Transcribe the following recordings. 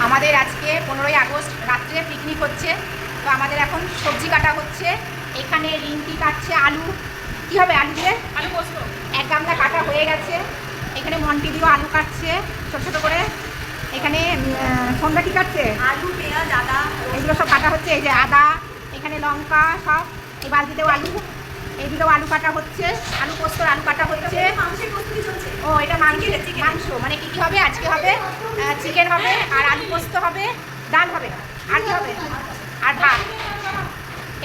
আমাদের আজকে 15ই আগস্ট রাত্রে পিকনিক হচ্ছে। তো আমাদের এখন সবজি কাটা হচ্ছে। এখানে রিঙ্কি কাটছে আলু। কী হবে আলু দিয়ে? আলু পোস্ত। এক গামলা কাটা হয়ে গেছে। এখানে মন্টি দিয়েও আলু কাটছে ছোটো ছোটো করে। এখানে সন্ধ্যা কী কাটছে? আলু, পেঁয়াজ, আদা, এগুলো সব কাটা হচ্ছে। এই যে আদা, এখানে লঙ্কা, সব এই বালতিতেও আলু, এইদিকেও আলু কাটা হচ্ছে। আলু পোস্তর আলু কাটা হচ্ছে। ও এটা মাংস মানে কী কী হবে আজকে? হবে চিকেন হবে, আর আলু পোস্ত হবে, ডাল হবে, আর কী হবে? আর ভাত।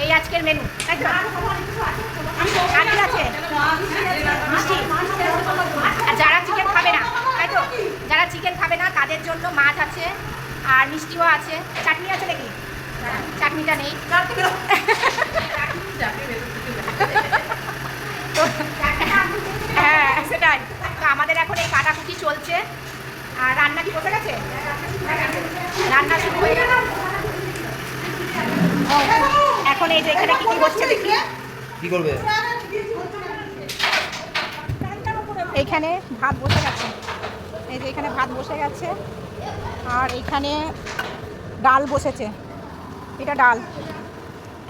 এই আজকের মেনু, তাই তো? আর কি আছে? মিষ্টি। আর যারা চিকেন খাবে না, তাই তো, যারা চিকেন খাবে না তাদের জন্য মাছ আছে আর মিষ্টিও আছে। চাটনি আছে নাকি? চাটনিটা নেই। হ্যাঁ সেটাই। তো আমাদের এখন এই কাটাকুটি চলছে। আর রান্না কি বসে গেছে? রান্না শুরু হয়ে গেল। এখন এই যে এখানে কি কি হচ্ছে দেখি। কি করবে? এইখানে ভাত বসে গেছে। এই যে এখানে ভাত বসে গেছে আর এইখানে ডাল বসেছে। এটা ডাল,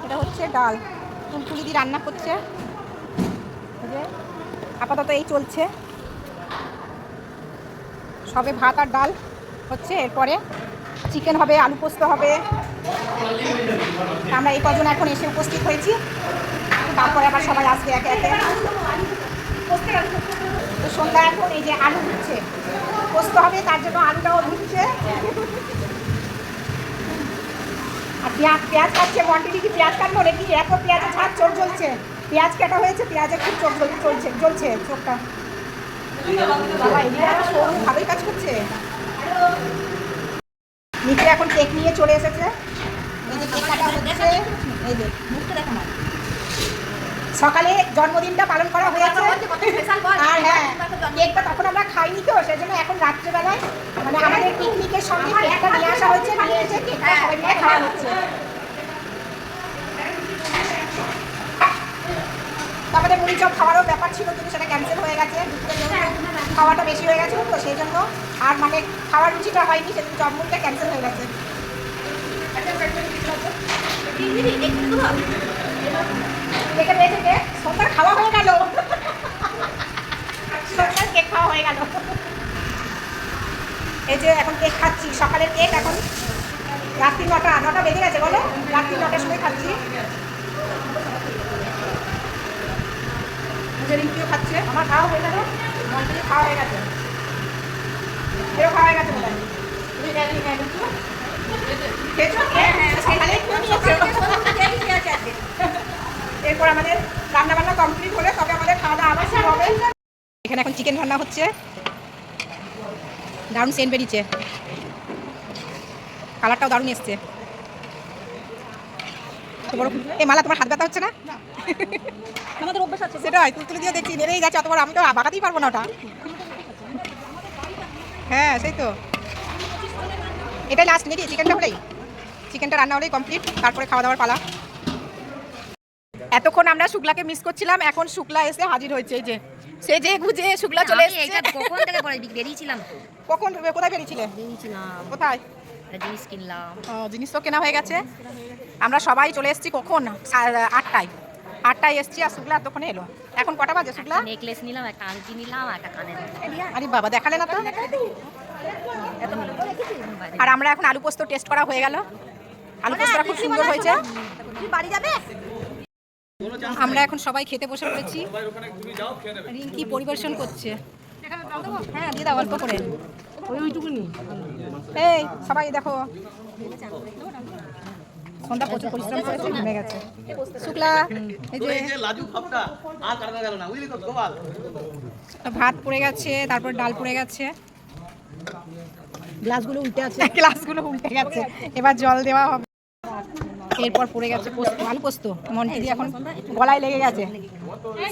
এটা হচ্ছে ডাল। তুলতুলি দিয়ে রান্না করছে। এই যে আপাতত এই চলছে, সবে ভাত আর ডাল হচ্ছে। এরপরে চিকেন হবে, আলু পোস্ত হবে। আমরা এই কজন এখন এসে উপস্থিত হয়েছি, তারপরে আবার সবাই আসবে একে একে। তো সন্ধ্যা এখন এই যে আলু ধুচ্ছে, পোস্ত হবে তার জন্য আলুটাও ধুচ্ছে। আর পেঁয়াজ কাটছে। কোয়ান্টিটি কি পেঁয়াজ কাটলো নাকি? এত পেঁয়াজের ছাদ চোখ জ্বলছে। পেঁয়াজ কাটা হয়েছে, পেঁয়াজে খুব চোখ জ্বলছে চোখটা। বাবা এদিকে সরু ভালোই কাজ করছে। নিচে এখন কেক নিয়ে চলে এসেছে। এই যে কেক কাটা হচ্ছে। এই যে মুখটা দেখো না। সকালে জন্মদিনটা পালন করা হয়েছে। আর হ্যাঁ, কেকটা তখন আমরা খাইনি তো, সেজন্য এখন রাত্রেবেলায় মানে আমাদের পিকনিকের সঙ্গে কেকটা নিয়ে আসা হচ্ছে। নিয়ে এসে কেকটা সবাই মিলে খাওয়া হচ্ছে। তারপরে মুড়ি চপ খাওয়ারও ব্যাপার ছিল, কিন্তু সেটা ক্যান্সেল হয়ে গেছে। খাওয়াটা বেশি হয়ে গেছে তো সেই জন্য আর মানে খাওয়ার রুচিটা হয়নি, সেদিন চপ মুড়িটা ক্যান্সেল হয়ে গেছে। কেকে পেয়েছে কেক, সন্ধ্যার খাওয়া হয়ে গেল। সন্ধ্যার কেক খাওয়া হয়ে গেল। এই যে এখন কেক খাচ্ছি, সকালের কেক। এখন রাত্রি 9টা বেজে গেছে, বলো রাত্রি 9টার সময় খাচ্ছি। রিঙ্কিও খাচ্ছে। আমার খাওয়া হয়ে গেল, মন্ত্রী খাওয়া হয়ে গেছে, এরও খাওয়া হয়ে গেছে বোধ হয়। এরপর আমাদের রান্না বান্না কমপ্লিট হলে তবে আমাদের খাওয়া দাওয়া আবার শুরু হবে। এখানে এখন চিকেন রান্না হচ্ছে। দারুণ সেন্ট বেরিয়েছে, কালারটাও দারুণ এসছে। এই মালা তোমার হাত ব্যথা হচ্ছে না? আমাদের অভ্যাস আছে। সেটাই, তুলে দিয়ে দেখছি বেড়েই যাচ্ছে। অতবার আমি তো বাগাতেই পারবো না ওটা। হ্যাঁ সেই তো, এটাই লাস্ট নাকি? চিকেনটা হলেই, চিকেনটা রান্না হলেই কমপ্লিট, তারপরে খাওয়া দাওয়ার পালা। এতক্ষণ আমরা শুক্লাকে মিস করছিলাম, এখন শুক্লা এসে হাজির হয়েছে। এই যে সে যে গুজে শুক্লা চলে এসেছে। কখন থেকে বেরিয়েছিলাম? কখন কোথায় বেরিয়েছিলে? বেরিয়েছিলাম, কোথায়? জিনিস কিনলাম। জিনিস তো কেনা হয়ে গেছে। আমরা সবাই চলে এসেছি কখন? 8টায় এসছি, আর শুক্লা এতক্ষণে এলো। এখন কটা বাজে শুক্লা? নেকলেস নিলাম, একটা আংটি নিলাম, একটা কানের। আরে বাবা, দেখালে না তো। আর আমরা এখন আলু পোস্ত টেস্ট করা হয়ে গেল। আলু পোস্তটা খুব সুন্দর হয়েছে। বাড়ি যাবে? আমরা এখন সবাই খেতে বসে পড়েছি। রিঙ্কি পরিবেশন করছে। হ্যাঁ দিয়ে দাও অল্প করে, ওইটুকুনি। এই সবাই দেখো, সন্ধ্যা প্রচুর পরিশ্রম করেছে, ঘুমে গেছে শুক্লা। এই যে ভাত পড়ে গেছে, তারপর ডাল পড়ে গেছে, গ্লাসগুলো উল্টে গেছে। এবার জল দেওয়া হবে। এরপর পড়ে গেছে পোস্ত, আলু পোস্ত। মন্টি দি এখন গলায় লেগে গেছে।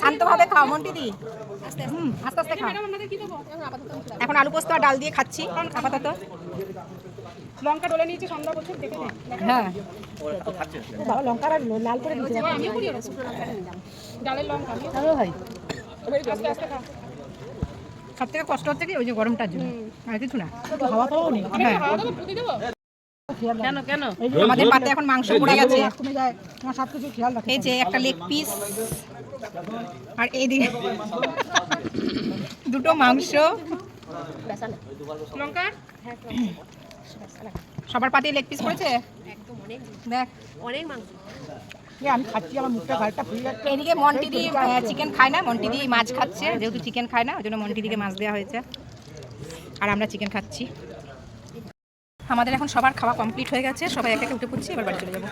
শান্তভাবে খাও মন্টি দি, আস্তে আস্তে খাও। এখন আলু পোস্ত আর ডাল দিয়ে খাচ্ছি আপাতত। লঙ্কা ডলে নিয়েছি সন্ধ্যা বছর, দেখে হ্যাঁ বাবা লঙ্কা লাল করে দিয়েছি। ডালের লঙ্কা ভাই, আস্তে আস্তে খাও। সব থেকে কষ্ট হচ্ছে কি ওই যে গরমটার জন্য আর কিছু না খাওয়া দাওয়াও নেই। হ্যাঁ কেন কেন এই যে আমাদের পাতে এখন মাংস পড়ে গেছে কমে যায়, তোমার সব কিছু খেয়াল রাখে। এই যে একটা লেগ পিস আর এইদিকে দুটো মাংস লঙ্কা সবার পাতে লেগ পিস পড়েছে দেখ আমি খাচ্ছি, আমার মুখটা ঘাটটা ফুলে যাচ্ছে। এদিকে মন্টিদি চিকেন খায় না, মন্টিদি মাছ খাচ্ছে, যেহেতু চিকেন খায় না ওই জন্য মন্টিদিকে মাছ দেওয়া হয়েছে আর আমরা চিকেন খাচ্ছি। আমাদের এখন সবার খাওয়া কমপ্লিট হয়ে গেছে, সবাই একে একে উঠে পড়ছি, এবার বাড়ি চলে যাবো।